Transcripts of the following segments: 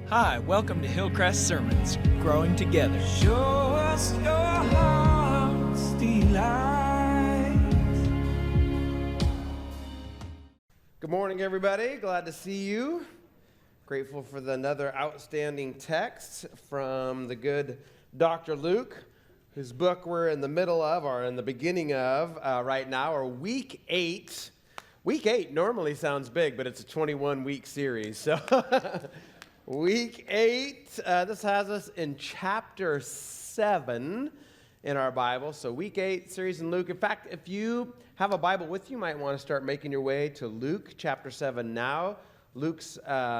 Hi, welcome to Hillcrest Sermons, growing together. Show us your heart's delight. Good morning, everybody. Glad to see you. Grateful for another outstanding text from the good Dr. Luke, whose book we're in the middle of, or in the beginning of right now, or week 8. Week 8 normally sounds big, but it's a 21-week series. So week 8, this has us in chapter 7 in our Bible. So week 8 series in Luke. In fact, if you have a Bible with you, you might want to start making your way to Luke chapter 7 now. Luke's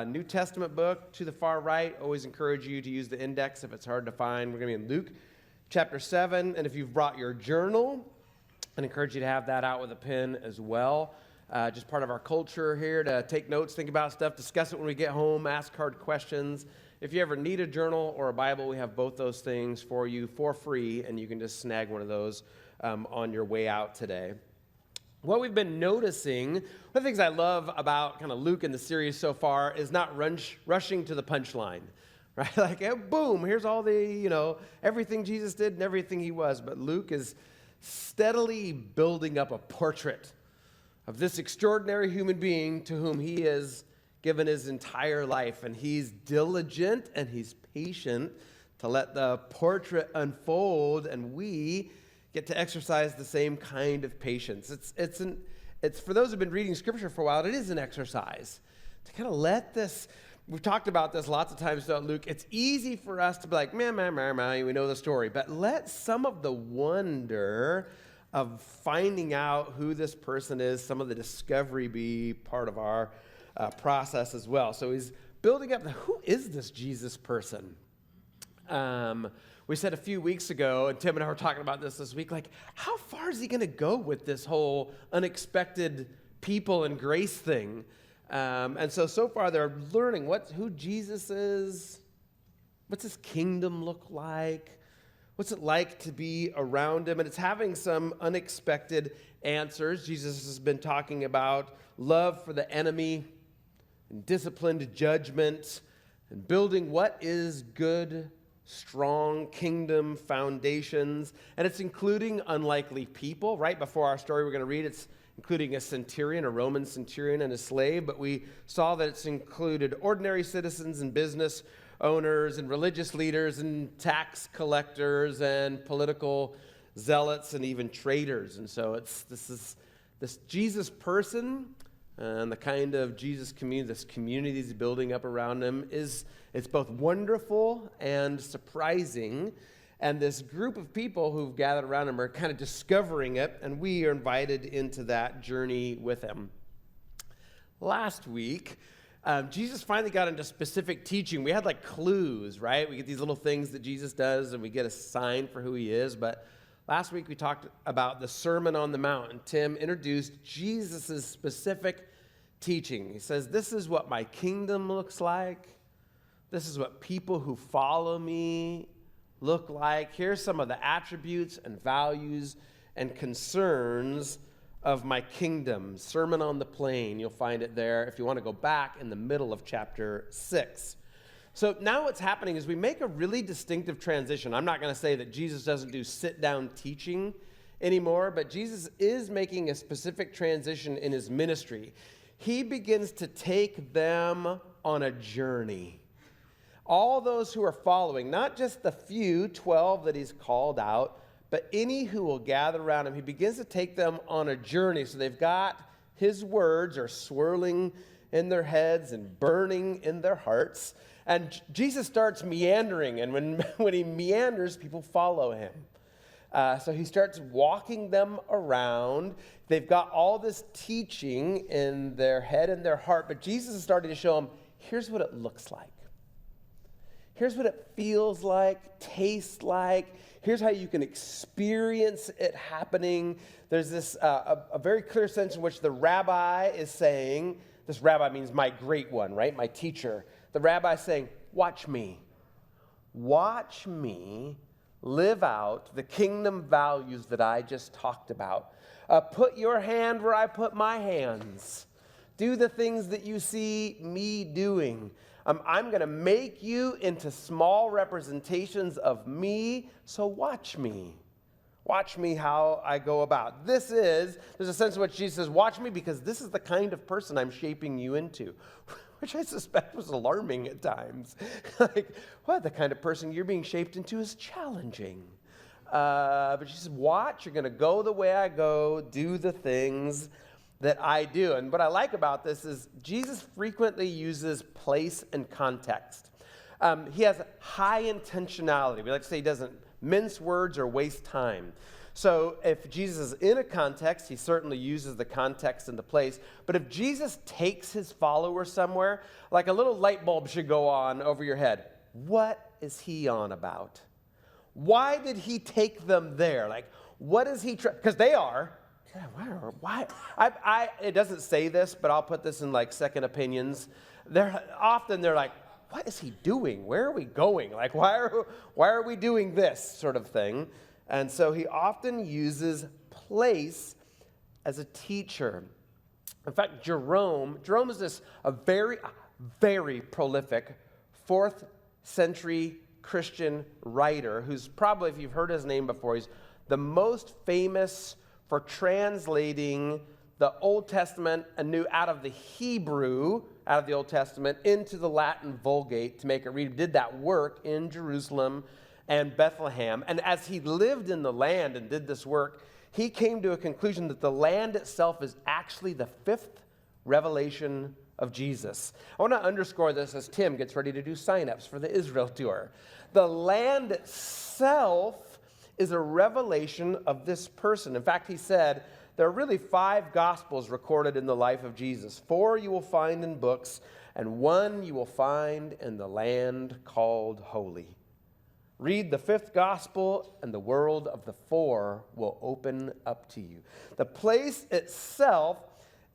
New Testament book to the far right. Always encourage you to use the index if it's hard to find. We're going to be in Luke chapter 7. And if you've brought your journal, I'd encourage you to have that out with a pen as well. Just part of our culture here to take notes, think about stuff, discuss it when we get home, ask hard questions. If you ever need a journal or a Bible, we have both those things for you for free, and you can just snag one of those on your way out today. What we've been noticing, one of the things I love about kind of Luke in the series so far is not rushing to the punchline, right? Like, boom, here's all the, everything Jesus did and everything he was. But Luke is steadily building up a portrait of this extraordinary human being to whom he has given his entire life. And he's diligent and he's patient to let the portrait unfold, and we get to exercise the same kind of patience. It's for those who've been reading Scripture for a while, it is an exercise to kind of let this. We've talked about this lots of times throughout Luke. It's easy for us to be like, we know the story. But let some of the wonder of finding out who this person is, some of the discovery be part of our process as well. So he's building up, who is this Jesus person? We said a few weeks ago, and Tim and I were talking about this week, like, how far is he going to go with this whole unexpected people and grace thing? And so far they're learning who Jesus is, what's his kingdom look like, what's it like to be around him? And it's having some unexpected answers. Jesus has been talking about love for the enemy and disciplined judgment and building what is good, strong kingdom foundations. And it's including unlikely people. Right before our story we're going to read, it's including a centurion, a Roman centurion and a slave. But we saw that it's included ordinary citizens and business owners and religious leaders and tax collectors and political zealots and even traitors. And so this Jesus person and the kind of Jesus community, this community he's building up around him, it's both wonderful and surprising. And this group of people who've gathered around him are kind of discovering it, and we are invited into that journey with him. Last week, Jesus finally got into specific teaching. We had like clues, right? We get these little things that Jesus does, and we get a sign for who he is. But last week we talked about the Sermon on the Mount, and Tim introduced Jesus' specific teaching. He says, this is what my kingdom looks like. This is what people who follow me look like. Here's some of the attributes and values and concerns of my kingdom. Sermon on the Plain. You'll find it there if you want to go back in the middle of chapter 6. So now what's happening is we make a really distinctive transition. I'm not going to say that Jesus doesn't do sit-down teaching anymore, but Jesus is making a specific transition in his ministry. He begins to take them on a journey. All those who are following, not just the few, 12 that he's called out, but any who will gather around him, he begins to take them on a journey. So they've got his words are swirling in their heads and burning in their hearts. And Jesus starts meandering, and when he meanders, people follow him. So he starts walking them around. They've got all this teaching in their head and their heart, but Jesus is starting to show them, here's what it looks like. Here's what it feels like, tastes like. Here's how you can experience it happening. There's this a very clear sense in which the rabbi is saying, this rabbi means my great one, right? My teacher. The rabbi is saying, watch me. Watch me live out the kingdom values that I just talked about. Put your hand where I put my hands. Do the things that you see me doing. I'm going to make you into small representations of me, so watch me. Watch me how I go about. There's a sense in which Jesus says, watch me because this is the kind of person I'm shaping you into, which I suspect was alarming at times. Like, what, the kind of person you're being shaped into is challenging. But she says, watch, you're going to go the way I go, do the things that I do. And what I like about this is Jesus frequently uses place and context. He has high intentionality. We like to say he doesn't mince words or waste time. So if Jesus is in a context, he certainly uses the context and the place. But if Jesus takes his followers somewhere, like a little light bulb should go on over your head. What is he on about? Why did he take them there? Like, what is he because they are. Why? It doesn't say this, but I'll put this in like second opinions. They're like, what is he doing? Where are we going? Like, why are we doing this sort of thing? And so he often uses place as a teacher. In fact, Jerome is a very, very prolific 4th century Christian writer who's probably, if you've heard his name before, he's the most famous for translating the Old Testament anew out of the Hebrew, out of the Old Testament, into the Latin Vulgate to make it read. He did that work in Jerusalem and Bethlehem. And as he lived in the land and did this work, he came to a conclusion that the land itself is actually the 5th revelation of Jesus. I want to underscore this as Tim gets ready to do sign-ups for the Israel tour. The land itself is a revelation of this person. In fact, he said, there are really 5 gospels recorded in the life of Jesus. 4 you will find in books, and 1 you will find in the land called Holy. Read the 5th gospel, and the world of the 4 will open up to you. The place itself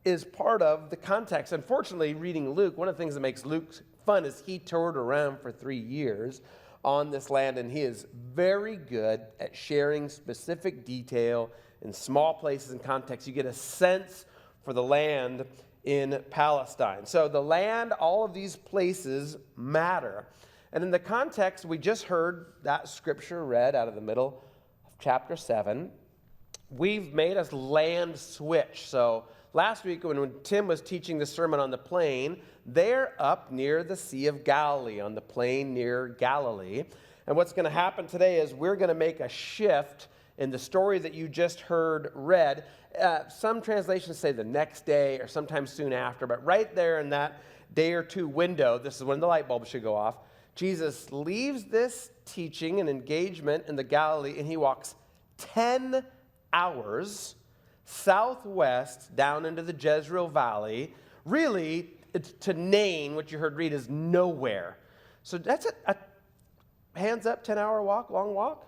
is part of the context. Unfortunately, reading Luke, one of the things that makes Luke fun is he toured around for 3 years on this land, and he is very good at sharing specific detail in small places and contexts. You get a sense for the land in Palestine. So the land, all of these places matter. And in the context, we just heard that scripture read out of the middle of chapter 7. We've made a land switch. So last week when Tim was teaching the sermon on the plain, they're up near the Sea of Galilee, on the plain near Galilee. And what's going to happen today is we're going to make a shift in the story that you just heard read. Some translations say the next day or sometime soon after, but right there in that day or two window, this is when the light bulb should go off, Jesus leaves this teaching and engagement in the Galilee, and he walks 10 hours southwest down into the Jezreel Valley. Really, it's to Nain, what you heard read, is nowhere. So that's a hands up, 10-hour walk, long walk.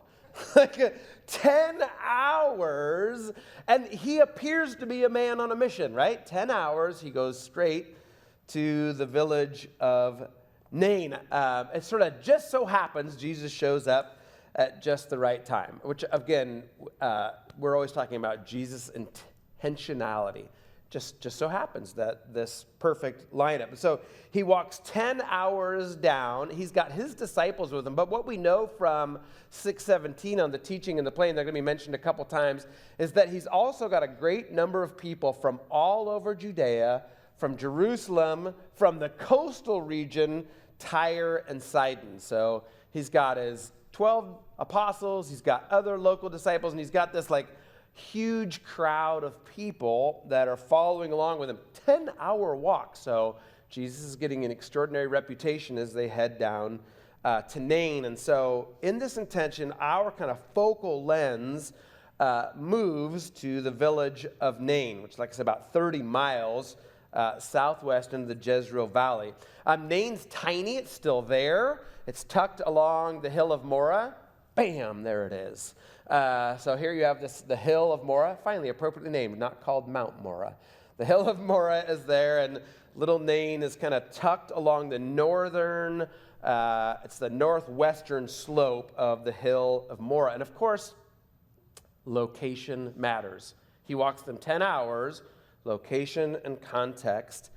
Like 10 hours, and he appears to be a man on a mission, right? 10 hours, he goes straight to the village of Nain. It sort of just so happens Jesus shows up at just the right time, which again, we're always talking about Jesus' intentionality. Just so happens that this perfect lineup. So he walks 10 hours down. He's got his disciples with him. But what we know from 6:17 on the teaching and the plain, they're going to be mentioned a couple times, is that he's also got a great number of people from all over Judea, from Jerusalem, from the coastal region, Tyre and Sidon. So he's got his 12 apostles, he's got other local disciples, and he's got this like huge crowd of people that are following along with him. 10-hour walk. So Jesus is getting an extraordinary reputation as they head down to Nain. And so in this intention, our kind of focal lens moves to the village of Nain, which, like I said, about 30 miles southwest into the Jezreel Valley. Nain's tiny. It's still there. It's tucked along the hill of Morah. Bam, there it is. So here you have the hill of Morah, finally appropriately named, not called Mount Morah. The hill of Morah is there, and little Nain is kind of tucked along the northern, it's the northwestern slope of the hill of Morah. And of course, location matters. He walks them 10 hours. Location and context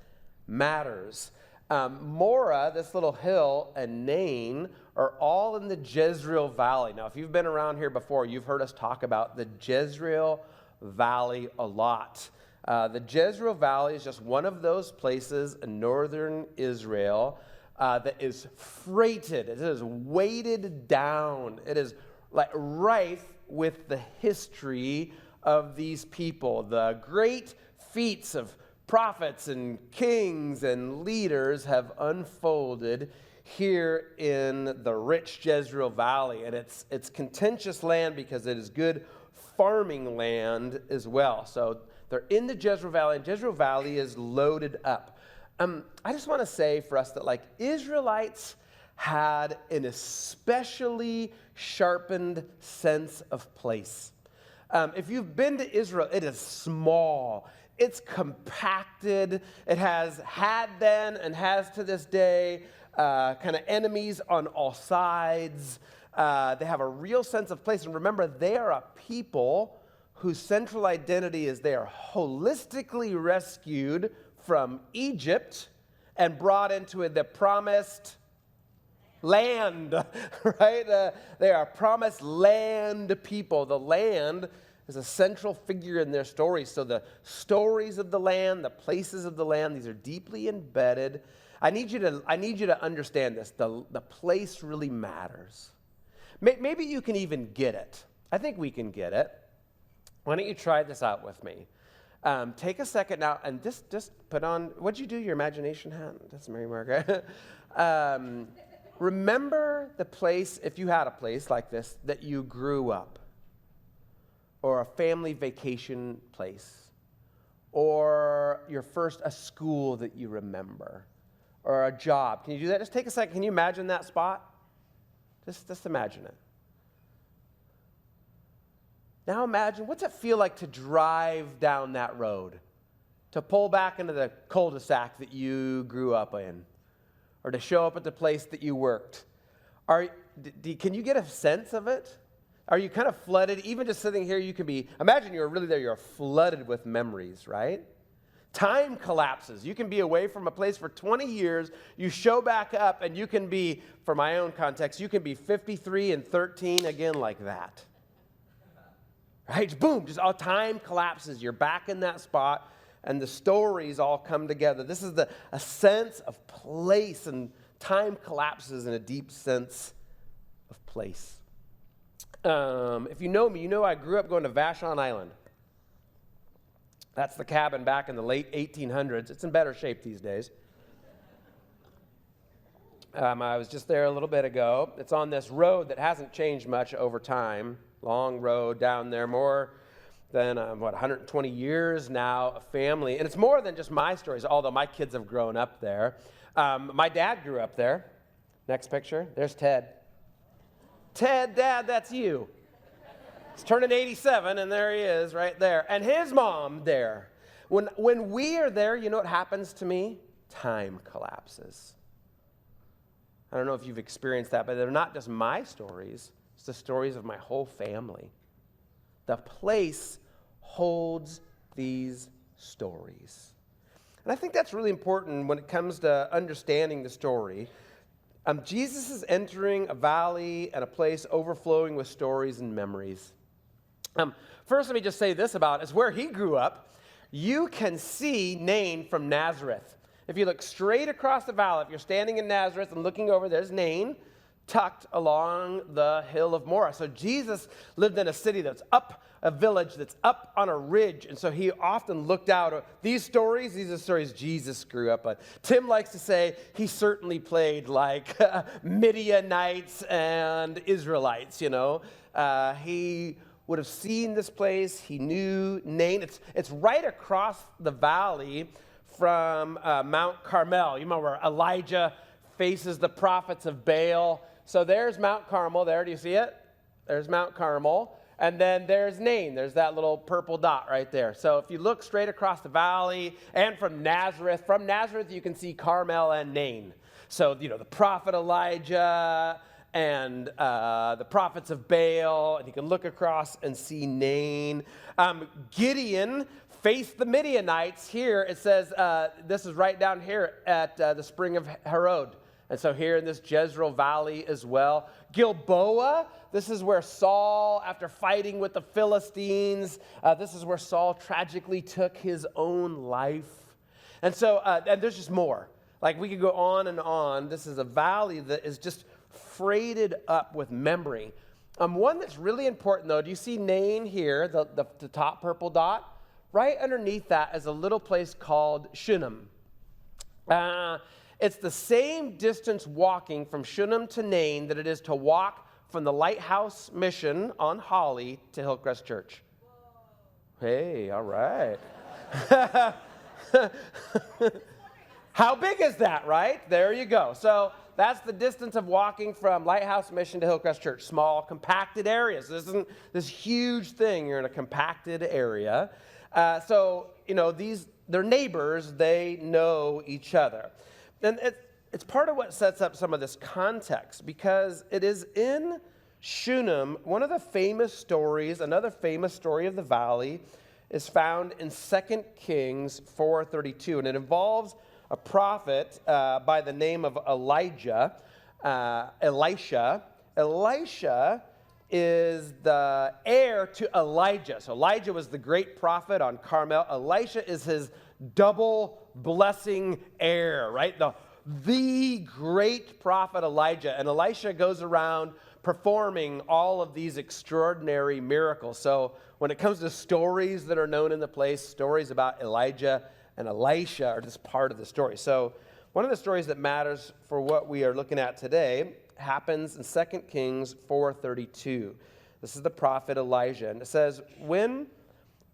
matters. Morah, this little hill, and Nain are all in the Jezreel Valley. Now, if you've been around here before, you've heard us talk about the Jezreel Valley a lot. The Jezreel Valley is just one of those places in northern Israel that is freighted. It is weighted down. It is like rife with the history of these people. The great feats of prophets and kings and leaders have unfolded here in the rich Jezreel Valley. And it's contentious land because it is good farming land as well. So they're in the Jezreel Valley, and Jezreel Valley is loaded up. I just want to say for us that, like, Israelites had an especially sharpened sense of place. If you've been to Israel, it is small. It's compacted. It has had then and has to this day kind of enemies on all sides. They have a real sense of place. And remember, they are a people whose central identity is they are holistically rescued from Egypt and brought into the promised land, right? They are promised land people. The land is a central figure in their stories. So the stories of the land, the places of the land, these are deeply embedded. I need you to understand this. The place really matters. Maybe you can even get it. I think we can get it. Why don't you try this out with me? Take a second now and just put on, what'd you do, your imagination hat? That's Mary Margaret. Remember the place, if you had a place like this, that you grew up, or a family vacation place, or a school that you remember, or a job. Can you do that? Just take a second. Can you imagine that spot? Just imagine it. Now imagine, what's it feel like to drive down that road, to pull back into the cul-de-sac that you grew up in, or to show up at the place that you worked? Can you get a sense of it? Are you kind of flooded? Even just sitting here, you can be, imagine you're really there, you're flooded with memories, right? Time collapses. You can be away from a place for 20 years, you show back up, and you can be, for my own context, you can be 53 and 13 again like that. Right? Boom, just all time collapses. You're back in that spot, and the stories all come together. This is a sense of place, and time collapses in a deep sense of place. If you know me, you know I grew up going to Vashon Island. That's the cabin back in the late 1800s. It's in better shape these days. I was just there a little bit ago. It's on this road that hasn't changed much over time. Long road down there, more than, 120 years now, a family. And it's more than just my stories, although my kids have grown up there. My dad grew up there. Next picture. There's Ted. Ted, Dad, that's you. He's turning 87, and there he is right there. And his mom there. When we are there, you know what happens to me? Time collapses. I don't know if you've experienced that, but they're not just my stories. It's the stories of my whole family. The place holds these stories. And I think that's really important when it comes to understanding the story. Jesus is entering a valley and a place overflowing with stories and memories. First, let me just say this about it. It's where he grew up. You can see Nain from Nazareth. If you look straight across the valley, if you're standing in Nazareth and looking over, there's Nain, tucked along the hill of Morah. So Jesus lived in a city that's up, a village that's up on a ridge, and so he often looked out. These are stories Jesus grew up on. Tim likes to say he certainly played like Midianites and Israelites, you know. He would have seen this place. He knew Nain. It's right across the valley from Mount Carmel. You remember where Elijah faces the prophets of Baal. So there's Mount Carmel there. Do you see it? There's Mount Carmel. And then there's Nain. There's that little purple dot right there. So if you look straight across the valley and from Nazareth you can see Carmel and Nain. So, you know, the prophet Elijah and the prophets of Baal, and you can look across and see Nain. Gideon faced the Midianites. Here it says, this is right down here at the spring of Harod. And so here in this Jezreel Valley as well. Gilboa, this is where Saul, after fighting with the Philistines, this is where Saul tragically took his own life. And so, and there's just more. Like we could go on and on. This is a valley that is just freighted up with memory. One that's really important though, do you see Nain here, the top purple dot? Right underneath that is a little place called Shunem. It's the same distance walking from Shunem to Nain that it is to walk from the Lighthouse Mission on Holly to Hillcrest Church. Whoa. Hey, all right. How big is that, right? There you go. So that's the distance of walking from Lighthouse Mission to Hillcrest Church. Small, compacted areas. This isn't this huge thing. You're in a compacted area. So, you know, they're neighbors. They know each other. And it's part of what sets up some of this context, because it is in Shunem, one of the famous stories, another famous story of the valley is found in 2 Kings 4:32, and it involves a prophet by the name of Elisha. Elisha is the heir to Elijah. So Elijah was the great prophet on Carmel. Elisha is his double blessing heir, right? The great prophet Elijah. And Elisha goes around performing all of these extraordinary miracles. So when it comes to stories that are known in the place, stories about Elijah and Elisha are just part of the story. So one of the stories that matters for what we are looking at today happens in 2 Kings 4:32. This is the prophet Elijah. And it says, when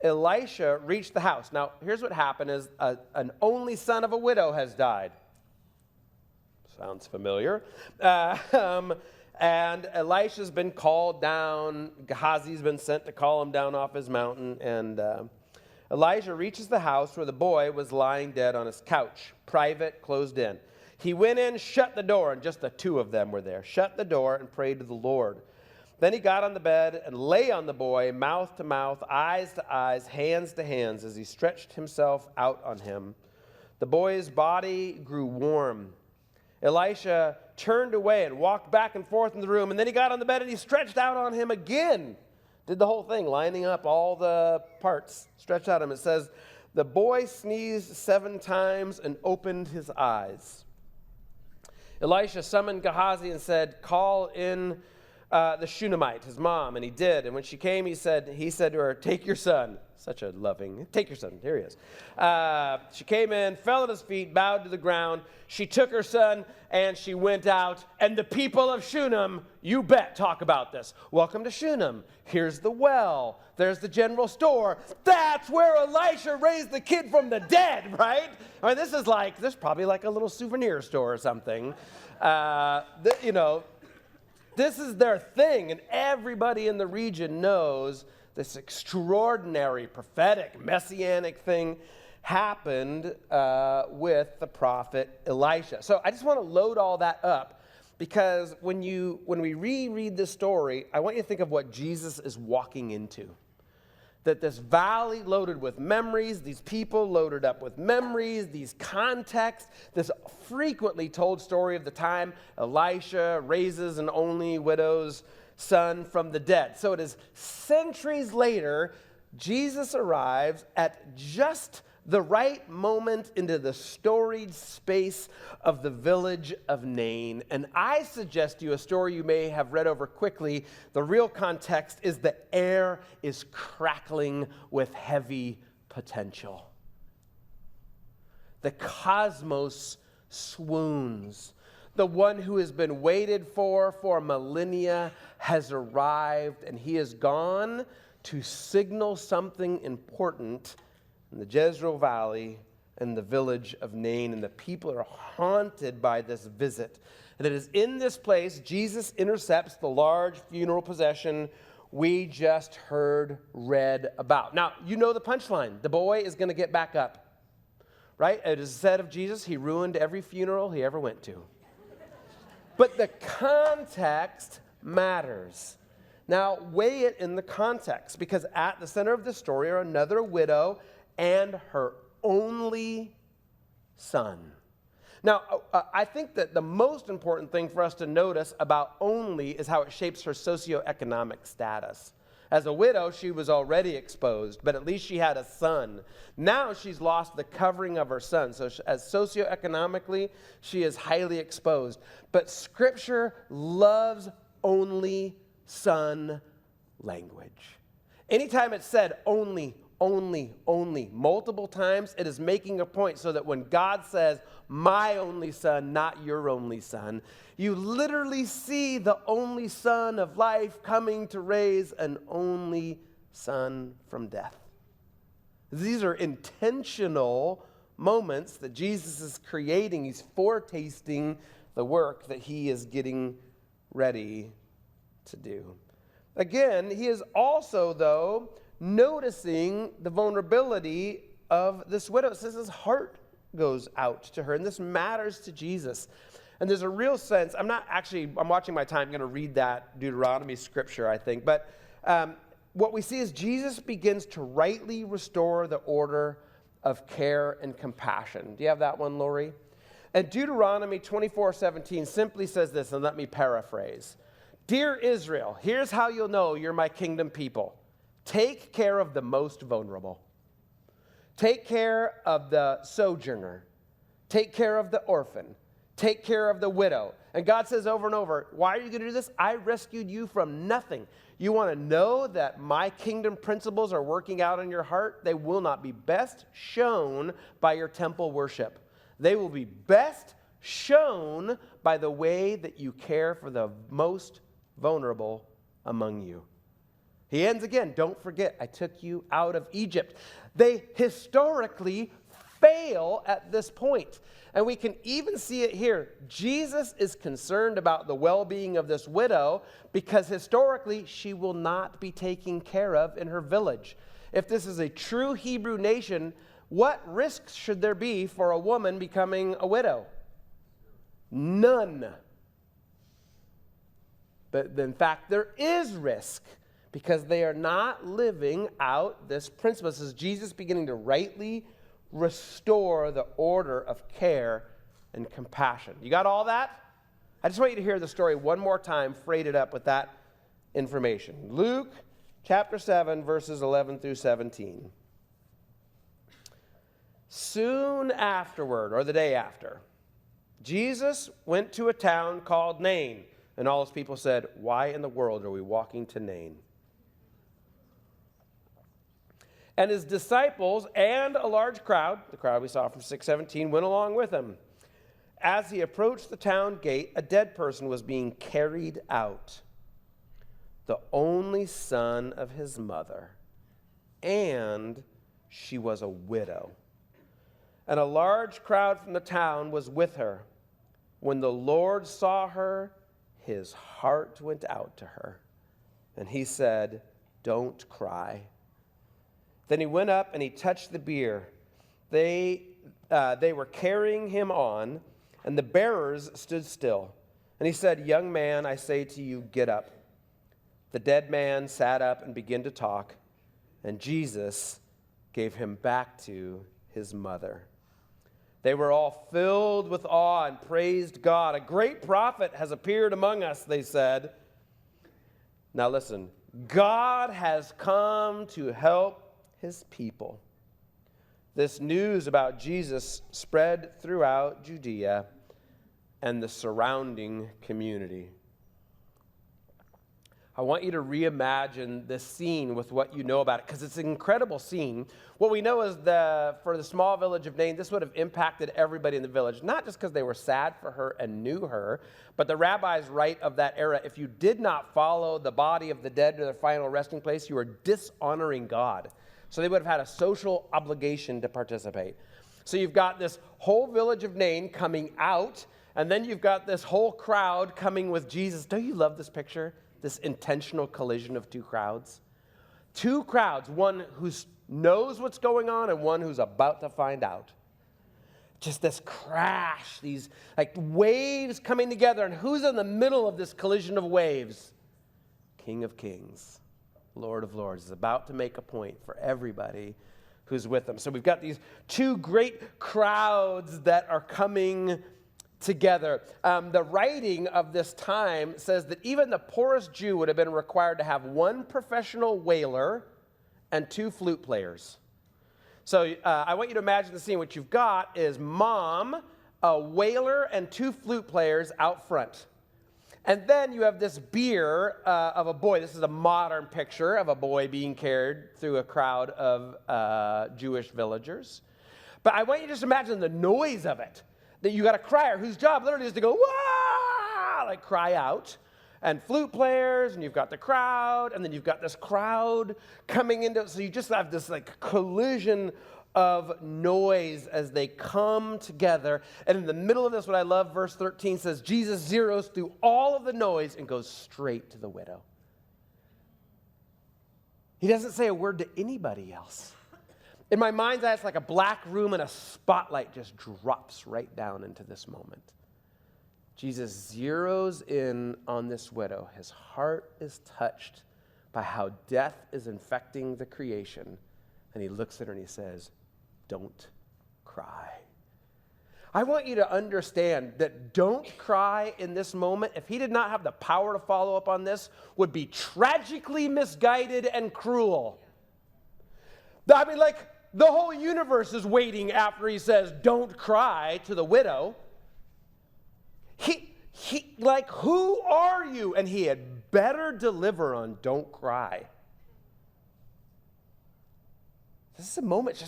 Elisha reached the house. Now, here's what happened is an only son of a widow has died. Sounds familiar. And Elisha's been called down. Gehazi's been sent to call him down off his mountain. And Elijah reaches the house where the boy was lying dead on his couch, private, closed in. He went in, shut the door, and just the two of them were there. Shut the door and prayed to the Lord. Then he got on the bed and lay on the boy, mouth to mouth, eyes to eyes, hands to hands, as he stretched himself out on him. The boy's body grew warm. Elisha turned away and walked back and forth in the room, and then he got on the bed and he stretched out on him again. Did the whole thing, lining up all the parts, stretched out on him. It says, the boy sneezed 7 times and opened his eyes. Elisha summoned Gehazi and said, call in the Shunammite, his mom, and he did. And when she came, he said to her, take your son. Such a loving, take your son. Here he is. She came in, fell at his feet, bowed to the ground. She took her son and she went out. And the people of Shunem, you bet, talk about this. Welcome to Shunem. Here's the well. There's the general store. That's where Elisha raised the kid from the dead, right? I mean, this is probably like a little souvenir store or something. This is their thing, and everybody in the region knows this extraordinary prophetic messianic thing happened with the prophet Elisha. So I just want to load all that up, because when we reread this story, I want you to think of what Jesus is walking into. That this valley loaded with memories, these people loaded up with memories, these contexts, this frequently told story of the time Elisha raises an only widow's son from the dead. So it is centuries later, Jesus arrives at just the right moment into the storied space of the village of Nain. And I suggest to you a story you may have read over quickly. The real context is the air is crackling with heavy potential. The cosmos swoons. The one who has been waited for millennia has arrived, and he has gone to signal something important in the Jezreel Valley and the village of Nain, and the people are haunted by this visit. And it is in this place Jesus intercepts the large funeral procession we just read about. Now, you know the punchline. The boy is going to get back up, right? It is said of Jesus, he ruined every funeral he ever went to. But the context matters. Now, weigh it in the context, because at the center of the story are another widow and her only son. Now, I think that the most important thing for us to notice about only is how it shapes her socioeconomic status. As a widow, she was already exposed, but at least she had a son. Now she's lost the covering of her son. So as socioeconomically, she is highly exposed. But Scripture loves only son language. Anytime it's said only, multiple times, it is making a point so that when God says, my only son, not your only son, you literally see the only son of life coming to raise an only son from death. These are intentional moments that Jesus is creating. He's foretasting the work that he is getting ready to do. Again, he is also, though, noticing the vulnerability of this widow. It says his heart goes out to her, and this matters to Jesus. And there's a real sense, I'm watching my time, I'm going to read that Deuteronomy scripture, I think. But what we see is Jesus begins to rightly restore the order of care and compassion. Do you have that one, Lori? And Deuteronomy 24:17 simply says this, and let me paraphrase. Dear Israel, here's how you'll know you're my kingdom people. Take care of the most vulnerable. Take care of the sojourner. Take care of the orphan. Take care of the widow. And God says over and over, why are you going to do this? I rescued you from nothing. You want to know that my kingdom principles are working out in your heart? They will not be best shown by your temple worship. They will be best shown by the way that you care for the most vulnerable among you. He ends again, don't forget, I took you out of Egypt. They historically fail at this point. And we can even see it here. Jesus is concerned about the well-being of this widow because historically she will not be taken care of in her village. If this is a true Hebrew nation, what risks should there be for a woman becoming a widow? None. But in fact, there is risk because they are not living out this principle. This is Jesus beginning to rightly restore the order of care and compassion. You got all that? I just want you to hear the story one more time, freighted up with that information. Luke chapter 7, verses 11 through 17. Soon afterward, or the day after, Jesus went to a town called Nain, and all his people said, why in the world are we walking to Nain? And his disciples and a large crowd, the crowd we saw from 6:17, went along with him. As he approached the town gate, a dead person was being carried out, the only son of his mother, and she was a widow. And a large crowd from the town was with her. When the Lord saw her, his heart went out to her, and he said, don't cry. Then he went up and he touched the bier. They were carrying him on, and the bearers stood still. And he said, young man, I say to you, get up. The dead man sat up and began to talk, and Jesus gave him back to his mother. They were all filled with awe and praised God. A great prophet has appeared among us, they said. Now listen, God has come to help his people. This news about Jesus spread throughout Judea and the surrounding community. I want you to reimagine this scene with what you know about it, because it's an incredible scene. What we know is for the small village of Nain, this would have impacted everybody in the village, not just because they were sad for her and knew her, but the rabbis write of that era, if you did not follow the body of the dead to their final resting place, you were dishonoring God. So they would have had a social obligation to participate. So you've got this whole village of Nain coming out, and then you've got this whole crowd coming with Jesus. Don't you love this picture? This intentional collision of two crowds. Two crowds, one who knows what's going on and one who's about to find out. just this crash, these like waves coming together. And who's in the middle of this collision of waves? King of Kings, Lord of Lords, is about to make a point for everybody who's with him. So we've got these two great crowds that are coming together. The writing of this time says that even the poorest Jew would have been required to have one professional wailer and two flute players. So I want you to imagine the scene. What you've got is mom, a wailer, and two flute players out front. And then you have this bier of a boy. This is a modern picture of a boy being carried through a crowd of Jewish villagers. But I want you to just imagine the noise of it. That you got a crier whose job literally is to go, wah, like cry out. And flute players, and you've got the crowd, and then you've got this crowd coming into it. So you just have this like collision of noise as they come together. And in the middle of this, what I love, verse 13 says, Jesus zeroes through all of the noise and goes straight to the widow. He doesn't say a word to anybody else. In my mind's eye, it's like a black room and a spotlight just drops right down into this moment. Jesus zeroes in on this widow. His heart is touched by how death is infecting the creation. And he looks at her and he says, don't cry. I want you to understand that don't cry in this moment, if he did not have the power to follow up on this, would be tragically misguided and cruel. I mean, like, the whole universe is waiting after he says, don't cry to the widow. He, like, who are you? And he had better deliver on don't cry. This is a moment,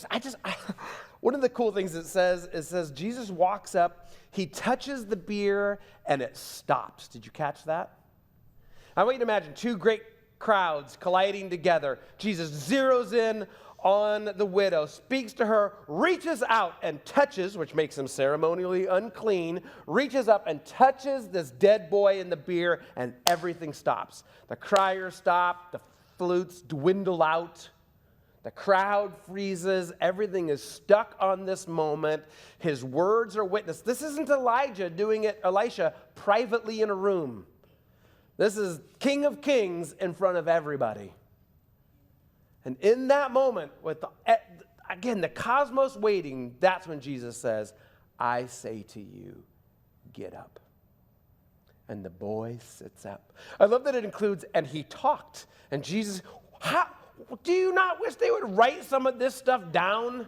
one of the cool things it says Jesus walks up, he touches the bier, and it stops. Did you catch that? I want you to imagine two great crowds colliding together. Jesus zeroes in on the widow, speaks to her, reaches out and touches, which makes him ceremonially unclean, reaches up and touches this dead boy in the bier, and everything stops. The criers stop, the flutes dwindle out, the crowd freezes, everything is stuck on this moment. His words are witnessed. This isn't Elisha privately in a room. This is King of Kings in front of everybody. And in that moment, with the cosmos waiting, that's when Jesus says, I say to you, get up. And the boy sits up. I love that it includes, and he talked. And Jesus, do you not wish they would write some of this stuff down?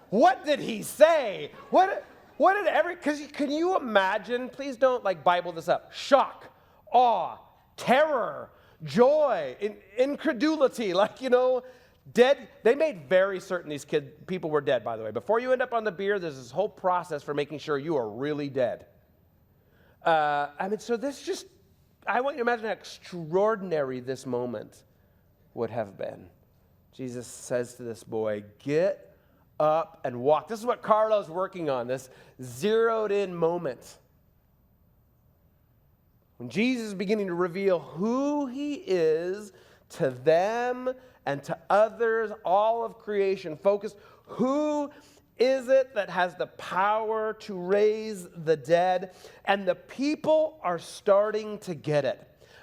What did he say? Can you imagine, please don't like Bible this up, shock, awe, terror, joy, incredulity, dead. They made very certain these people were dead, by the way. Before you end up on the bier, there's this whole process for making sure you are really dead. I want you to imagine how extraordinary this moment would have been. Jesus says to this boy, get up and walk. This is what Carlo's working on, this zeroed in moment. When Jesus is beginning to reveal who he is to them and to others, all of creation, focused, who is it that has the power to raise the dead? And the people are starting to get it.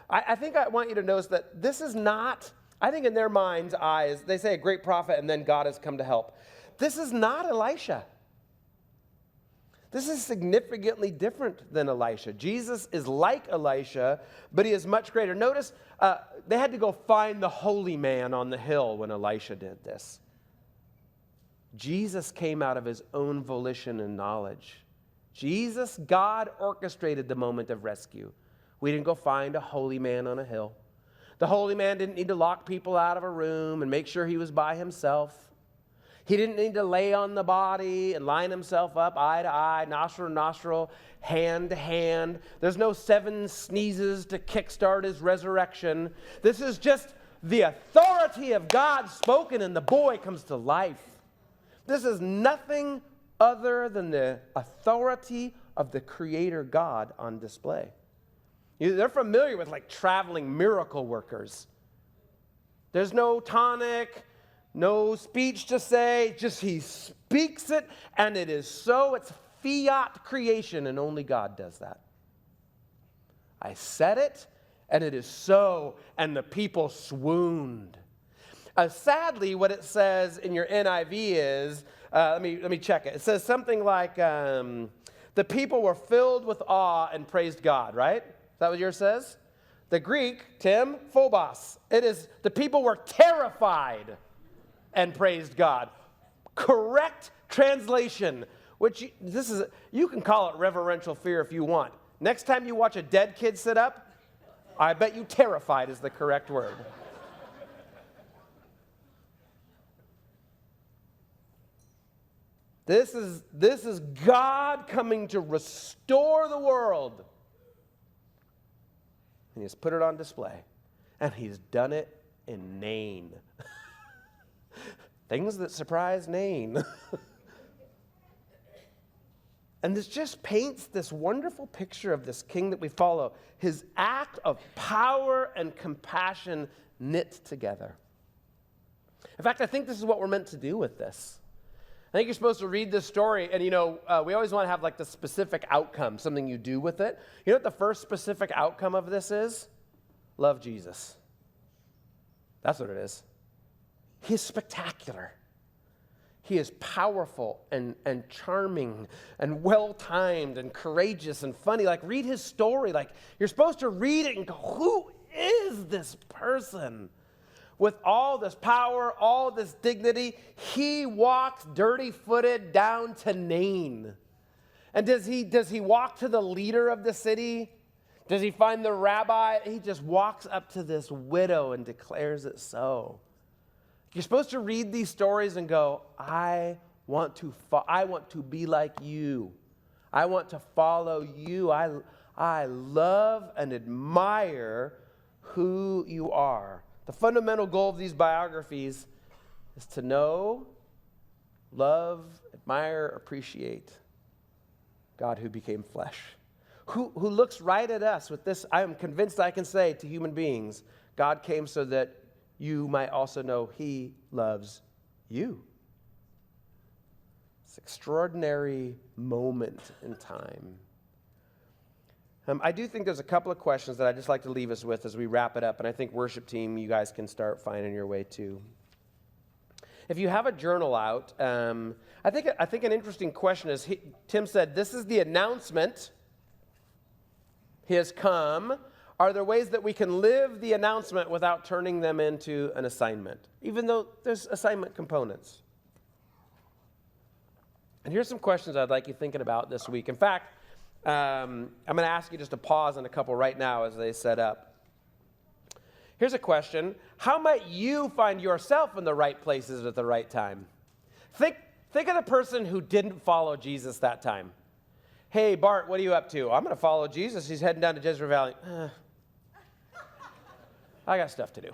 I think I want you to notice that this is not, I think in their mind's eyes, they say a great prophet and then God has come to help. This is not Elisha. This is significantly different than Elisha. Jesus is like Elisha, but he is much greater. Notice they had to go find the holy man on the hill when Elisha did this. Jesus came out of his own volition and knowledge. God orchestrated the moment of rescue. We didn't go find a holy man on a hill. The holy man didn't need to lock people out of a room and make sure he was by himself. He didn't need to lay on the body and line himself up eye to eye, nostril to nostril, hand to hand. There's no 7 sneezes to kickstart his resurrection. This is just the authority of God spoken, and the boy comes to life. This is nothing other than the authority of the Creator God on display. They're familiar with like traveling miracle workers. There's no tonic, No speech to say, just he speaks it, and it is so. It's fiat creation, and only God does that. I said it, and it is so, and the people swooned. Sadly, what it says in your NIV is, let me check it. It says something like, the people were filled with awe and praised God, right? Is that what yours says? The Greek, Tim, phobos. It is, the people were terrified and praised God. Correct translation, which you can call it reverential fear if you want. Next time you watch a dead kid sit up, I bet you terrified is the correct word. This is God coming to restore the world. And he's put it on display. And he's done it in Nain. Things that surprise Nain. And this just paints this wonderful picture of this king that we follow. His act of power and compassion knit together. In fact, I think this is what we're meant to do with this. I think you're supposed to read this story, and we always want to have like the specific outcome, something you do with it. You know what the first specific outcome of this is? Love Jesus. That's what it is. He's spectacular. He is powerful and charming and well-timed and courageous and funny. Like, read his story. Like, you're supposed to read it and go, who is this person? With all this power, all this dignity, he walks dirty-footed down to Nain. And does he walk to the leader of the city? Does he find the rabbi? He just walks up to this widow and declares it so. You're supposed to read these stories and go, I want to be like you. I want to follow you. I love and admire who you are. The fundamental goal of these biographies is to know, love, admire, appreciate God who became flesh, who looks right at us with this. I am convinced I can say to human beings, God came so that you might also know he loves you. It's an extraordinary moment in time. I do think there's a couple of questions that I'd just like to leave us with as we wrap it up, and I think worship team, you guys can start finding your way too. If you have a journal out, I think an interesting question is, Tim said, this is the announcement. He has come. Are there ways that we can live the announcement without turning them into an assignment, even though there's assignment components? And here's some questions I'd like you thinking about this week. In fact, I'm going to ask you just to pause on a couple right now as they set up. Here's a question. How might you find yourself in the right places at the right time? Think of the person who didn't follow Jesus that time. Hey, Bart, what are you up to? I'm going to follow Jesus. He's heading down to Jezreel Valley. I got stuff to do.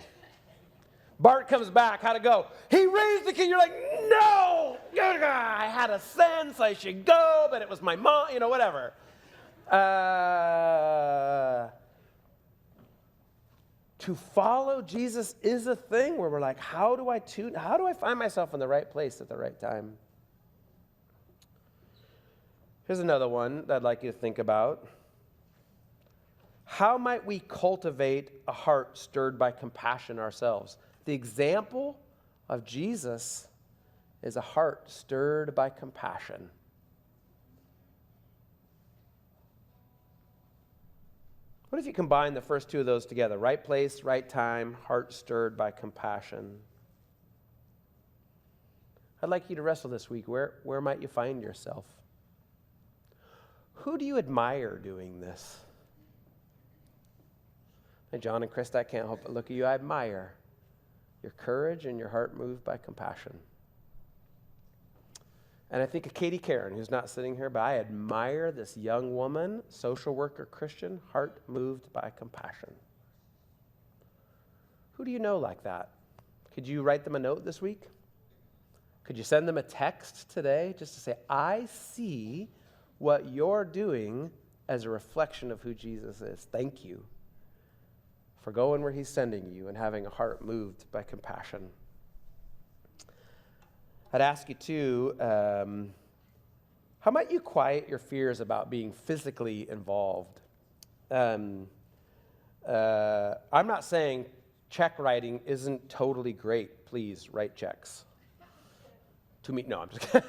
Bart comes back. How'd it go? He raised the kid. You're like, no, I had a sense I should go, but it was my mom, whatever. To follow Jesus is a thing where we're like, how do I find myself in the right place at the right time? Here's another one that I'd like you to think about. How might we cultivate a heart stirred by compassion ourselves? The example of Jesus is a heart stirred by compassion. What if you combine the first two of those together? Right place, right time, heart stirred by compassion. I'd like you to wrestle this week. Where might you find yourself? Who do you admire doing this? Hey, John and Krista, I can't help but look at you. I admire your courage and your heart moved by compassion. And I think of Katie Karen, who's not sitting here, but I admire this young woman, social worker, Christian, heart moved by compassion. Who do you know like that? Could you write them a note this week? Could you send them a text today just to say, I see what you're doing as a reflection of who Jesus is. Thank you for going where he's sending you and having a heart moved by compassion. I'd ask you too, how might you quiet your fears about being physically involved? I'm not saying check writing isn't totally great. Please write checks. To me, no, I'm just kidding.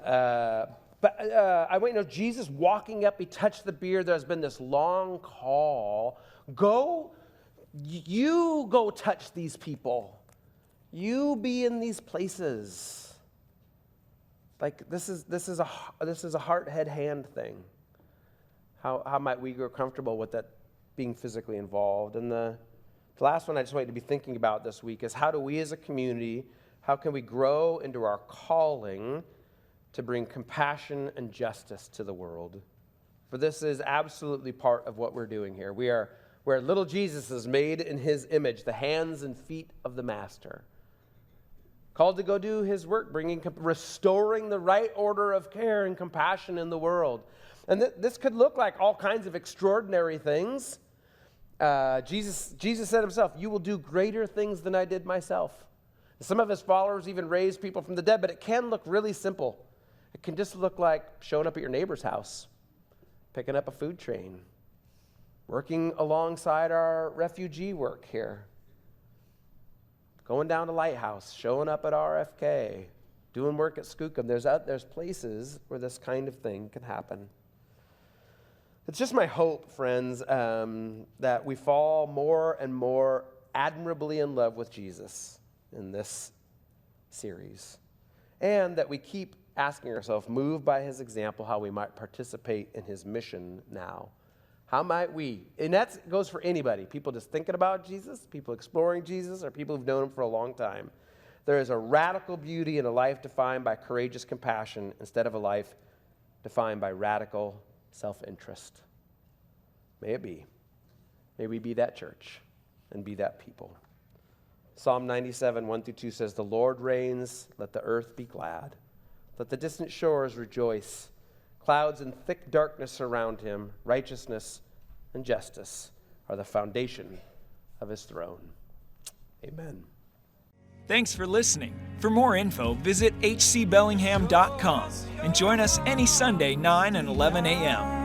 I wait, Jesus walking up, he touched the beard. There's been this long call. You go touch these people. You be in these places. Like this is a heart, head, hand thing. How might we grow comfortable with that being physically involved? And the last one I just want you to be thinking about this week is, how do we as a community, how can we grow into our calling to bring compassion and justice to the world? For this is absolutely part of what we're doing here. We're little Jesus is made in his image, the hands and feet of the Master. Called to go do his work, restoring the right order of care and compassion in the world. And this could look like all kinds of extraordinary things. Jesus said himself, "You will do greater things than I did myself." Some of his followers even raised people from the dead, but it can look really simple. It can just look like showing up at your neighbor's house, picking up a food train, working alongside our refugee work here, going down to Lighthouse, showing up at RFK, doing work at Skookum. There's places where this kind of thing can happen. It's just my hope, friends, that we fall more and more admirably in love with Jesus in this series, and that we keep asking ourselves, moved by his example, how we might participate in his mission now. How might we? And that goes for anybody. People just thinking about Jesus, people exploring Jesus, or people who've known him for a long time. There is a radical beauty in a life defined by courageous compassion instead of a life defined by radical self-interest. May it be. May we be that church and be that people. Psalm 97, 1-2 says, "The Lord reigns, let the earth be glad. Let the distant shores rejoice. Clouds and thick darkness surround him. Righteousness and justice are the foundation of his throne." Amen. Thanks for listening. For more info, visit hcbellingham.com and join us any Sunday, 9 and 11 a.m.